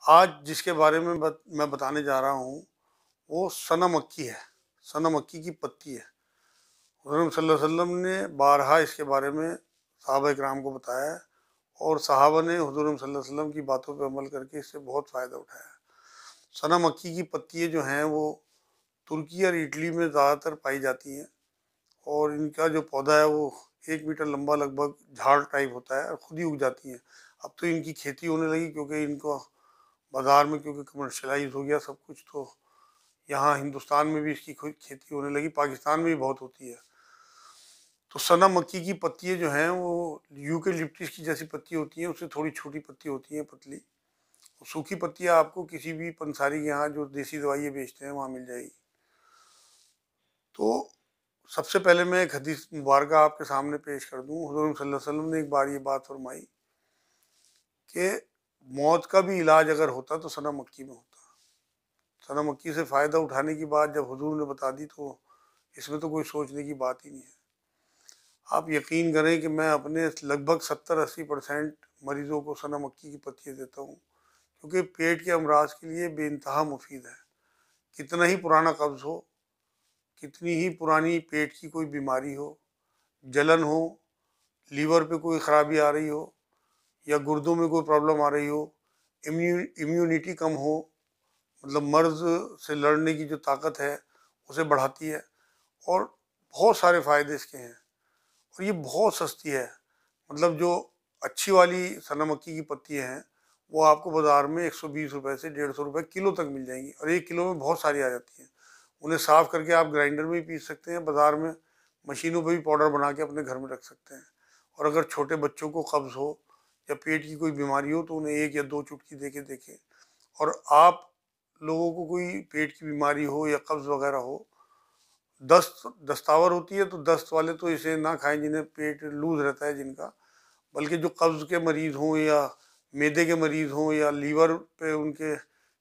आज जिसके बारे में मैं बताने जा रहा हूँ, वो सना मक्की है। सना मक्की की पत्ती है। हुज़ूर सल्लल्लाहु अलैहि वसल्लम ने बारहा इसके बारे में सहाबा-ए-किराम को बताया है और सहाबा ने हुज़ूर सल्लल्लाहु अलैहि वसल्लम की बातों पे अमल करके इससे बहुत फ़ायदा उठाया है। सना मक्की की पत्तियाँ जो हैं वो तुर्की और इटली में ज़्यादातर पाई जाती हैं और इनका जो पौधा है वो 1 मीटर लंबा लगभग झाड़ टाइप होता है और खुद ही उग जाती हैं। अब तो इनकी खेती होने लगी क्योंकि इनको बाज़ार में क्योंकि कमर्शियलाइज़ हो गया सब कुछ, तो यहाँ हिंदुस्तान में भी इसकी खेती होने लगी, पाकिस्तान में भी बहुत होती है। तो सना मक्की की पत्तियाँ जो हैं वो यूकेलिप्टस की जैसी पत्ती होती हैं, उससे थोड़ी छोटी पत्ती होती हैं, पतली। सूखी पत्तियाँ आपको किसी भी पंसारी के यहाँ जो देसी दवाइयाँ बेचते हैं वहाँ मिल जाएगी। तो सबसे पहले मैं एक हदीस मुबारक आपके सामने पेश कर दूँ। हुज़ूर सल्लल्लाहु अलैहि वसल्लम ने एक बार ये बात फरमाई कि मौत का भी इलाज अगर होता तो सना मक्की में होता। सना मक्की से फ़ायदा उठाने की बात जब हुज़ूर ने बता दी तो इसमें तो कोई सोचने की बात ही नहीं है। आप यकीन करें कि मैं अपने लगभग 70-80% मरीज़ों को सना मक्की की पत्तियाँ देता हूँ, क्योंकि पेट के अमराज के लिए बेइंतहा मुफीद है। कितना ही पुराना कब्ज़ हो, कितनी ही पुरानी पेट की कोई बीमारी हो, जलन हो, लीवर पे कोई ख़राबी आ रही हो या गुर्दों में कोई प्रॉब्लम आ रही हो, इम्यूनिटी कम हो, मतलब मर्ज़ से लड़ने की जो ताकत है उसे बढ़ाती है और बहुत सारे फ़ायदे इसके हैं और ये बहुत सस्ती है। मतलब जो अच्छी वाली सना मक्की की पत्तियाँ हैं वो आपको बाज़ार में 120 रुपए से 150 रुपए किलो तक मिल जाएंगी और 1 किलो में बहुत सारी आ जाती हैं। उन्हें साफ़ करके आप ग्राइंडर में भी पीस सकते हैं, बाज़ार में मशीनों पे भी पाउडर बना के अपने घर में रख सकते हैं। और अगर छोटे बच्चों को कब्ज़ हो या पेट की कोई बीमारी हो तो उन्हें 1 या 2 चुटकी दे के देखें। और आप लोगों को कोई पेट की बीमारी हो या कब्ज़ वगैरह हो, दस्त दस्तावर होती है तो दस्त वाले तो इसे ना खाएं जिन्हें पेट लूज़ रहता है जिनका, बल्कि जो कब्ज़ के मरीज़ हों या मैदे के मरीज़ हों या लीवर पे उनके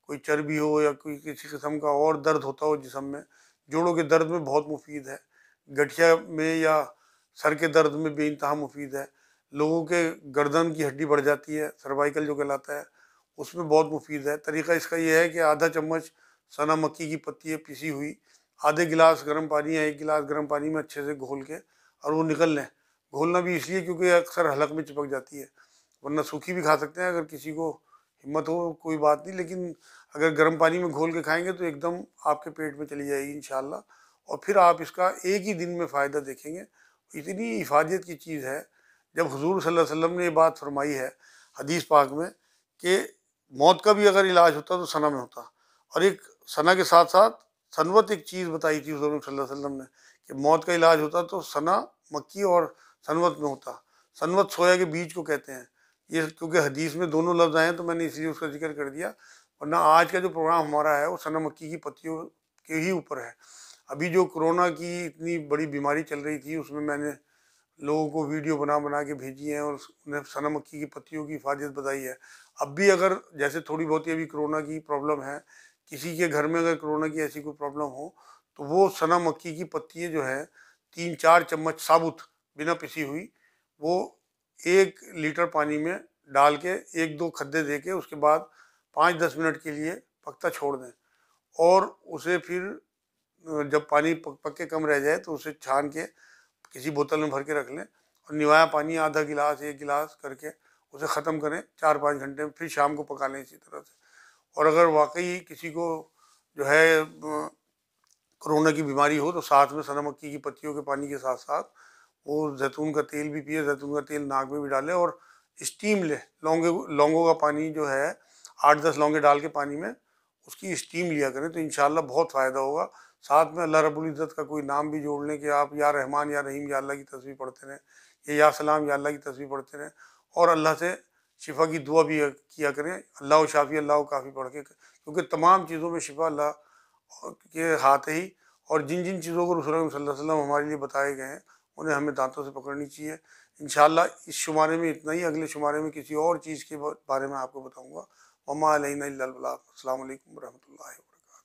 कोई चर्बी हो या कोई किसी किस्म का और दर्द होता हो जिस्म में, जोड़ों के दर्द में बहुत मुफीद है। गठिया में या सर के दर्द में बेइंतहा मुफीद है। लोगों के गर्दन की हड्डी बढ़ जाती है, सर्वाइकल जो कहलाता है, उसमें बहुत मुफीद है। तरीका इसका ये है कि आधा चम्मच सना मक्की की पत्ती पिसी हुई आधे गिलास गर्म पानी या 1 गिलास गर्म पानी में अच्छे से घोल के और वो निकल लें। घोलना भी इसलिए क्योंकि अक्सर हलक में चिपक जाती है, वरना सूखी भी खा सकते हैं अगर किसी को हिम्मत हो, कोई बात नहीं, लेकिन अगर गर्म पानी में घोल के खाएंगे तो एकदम आपके पेट में चली जाएगी इंशाल्लाह। और फिर आप इसका एक ही दिन में फ़ायदा देखेंगे। इतनी हिफाजत की चीज़ है, जब हुजूर सल्लल्लाहु अलैहि वसल्लम ने ये बात फरमाई है हदीस पाक में कि मौत का भी अगर इलाज होता तो सना में होता। और एक सना के साथ साथ सनवत एक चीज़ बताई थी हुजूर सल्लल्लाहु अलैहि वसल्लम ने कि मौत का इलाज होता तो सना मक्की और सनवत में होता। सनवत सोया के बीज को कहते हैं। ये क्योंकि हदीस में दोनों लफ्ज़ आए हैं तो मैंने इसलिए उसका ज़िक्र कर दिया, वरना आज का जो प्रोग्राम हमारा है वो सना मक्की की पत्तियों के ही ऊपर है। अभी जो कोरोना की इतनी बड़ी बीमारी चल रही थी उसमें मैंने लोगों को वीडियो बना बना के भेजी हैं और उन्हें सना मक्की की पत्तियों की हिफाजत बताई है। अब भी अगर जैसे थोड़ी बहुत अभी कोरोना की प्रॉब्लम है, किसी के घर में अगर कोरोना की ऐसी कोई प्रॉब्लम हो तो वो सना मक्की की पत्तियाँ जो है 3-4 चम्मच साबुत बिना पिसी हुई वो 1 लीटर पानी में डाल के 1-2 खद्दे दे के उसके बाद 5-10 मिनट के लिए पकता छोड़ दें और उसे फिर जब पानी पक के कम रह जाए तो उसे छान के किसी बोतल में भर के रख लें और निवाया पानी आधा गिलास 1 गिलास करके उसे ख़त्म करें 4-5 घंटे में, फिर शाम को पका लें इसी तरह से। और अगर वाक़ई किसी को जो है कोरोना की बीमारी हो तो साथ में सना मक्की की पत्तियों के पानी के साथ-साथ वो ज़ैतून का तेल भी पिए, ज़ैतून का तेल नाक में भी डालें और स्टीम लें। लौंगों का पानी जो है 8-10 लौंगे डाल के पानी में उसकी स्टीम लिया करें तो इंशाअल्लाह बहुत फ़ायदा होगा। साथ में अल्लाह रब्बुल इज़्ज़त का कोई नाम भी जोड़ लें कि आप या रहमान या रहीम या अल्लाह की तस्बीह पढ़ते रहें, या सलाम या अल्लाह की तस्बीह पढ़ते रहें और अल्लाह से शिफ़ा की दुआ भी किया करें, अल्लाह शाफ़ी अल्लाह काफ़ी पढ़ के, क्योंकि तमाम चीज़ों में शिफ़ा अल्लाह के हाथ ही। और जिन जिन चीज़ों को रसूल सल्लल्लाहु अलैहि वसल्लम हमारे लिए बताए गए हैं उन्हें हमें दांतों से पकड़नी चाहिए। इंशाअल्लाह इस शुमारे में इतना ही, अगले शुमारे में किसी और चीज़ के बारे में आपको बताऊँगा। वमा अलैना इल्लल बलाग। अस्सलामु अलैकुम व रहमतुल्लाहि व बरकातहू।